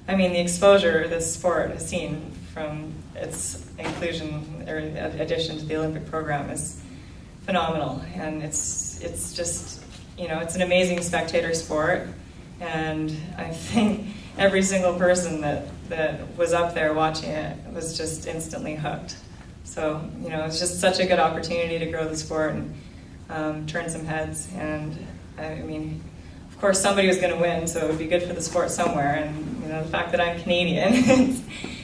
I mean, the exposure this sport has seen from its inclusion or addition to the Olympic program is phenomenal, and it's just, it's an amazing spectator sport, and I think every single person that was up there watching it was just instantly hooked. So, it's just such a good opportunity to grow the sport and turn some heads, and I mean, of course somebody was going to win, so it would be good for the sport somewhere, and the fact that I'm Canadian,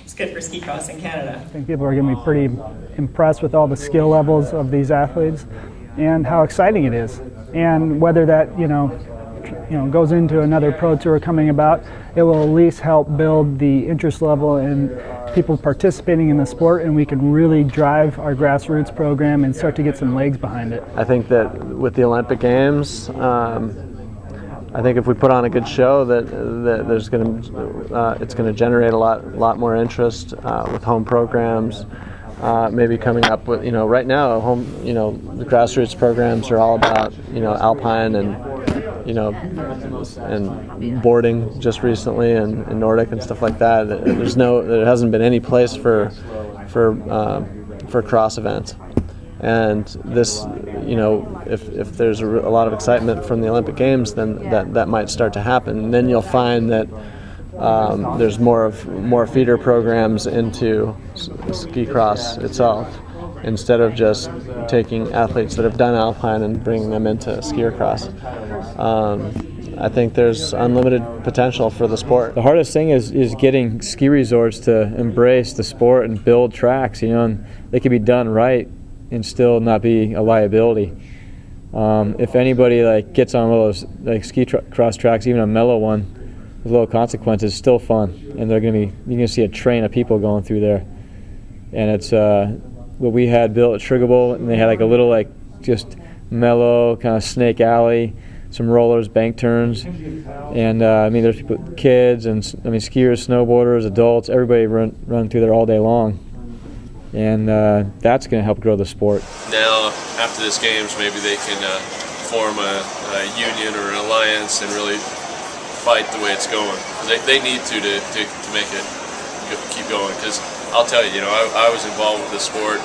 it's good for ski cross in Canada. I think people are going to be pretty impressed with all the skill levels of these athletes and how exciting it is. And whether that, goes into another pro tour coming about, it will at least help build the interest level in people participating in the sport, and we can really drive our grassroots program and start to get some legs behind it. I think that with the Olympic Games, I think if we put on a good show, that there's it's going to generate a lot more interest with home programs. Maybe coming up with, right now, the grassroots programs are all about, alpine and, and boarding just recently and Nordic and stuff like that. There hasn't been any place for cross events. And this, if there's a lot of excitement from the Olympic Games, then that might start to happen. And then you'll find that there's more feeder programs into ski cross itself, instead of just taking athletes that have done alpine and bringing them into skier cross. I think there's unlimited potential for the sport. The hardest thing is getting ski resorts to embrace the sport and build tracks. And they can be done right and still not be a liability. If anybody gets on one of those ski cross tracks, even a mellow one with low consequences, it's still fun, and you're gonna see a train of people going through there. And it's what we had built at Triggerable, and they had a little just mellow kind of snake alley, some rollers, bank turns, and there's people, kids, and skiers, snowboarders, adults, everybody run through there all day long. And that's going to help grow the sport. Now, after this games, maybe they can form a union or an alliance and really fight the way it's going. They need to make it keep going. Because I'll tell you, I was involved with the sport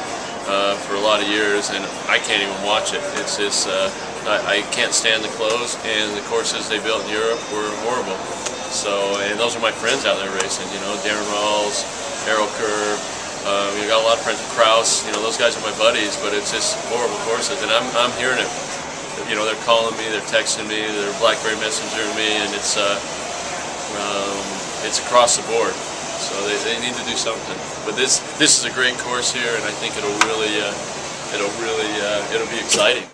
for a lot of years, and I can't even watch it. It's just I can't stand the clothes, and the courses they built in Europe were horrible. So, and those are my friends out there racing. Daron, Rahlves, Arrow Curve. You got a lot of friends with Kraus, those guys are my buddies, but it's just horrible courses, and I'm hearing it. They're calling me, they're texting me, they're BlackBerry messaging me, and it's across the board. So they need to do something. But this is a great course here, and I think it'll be exciting.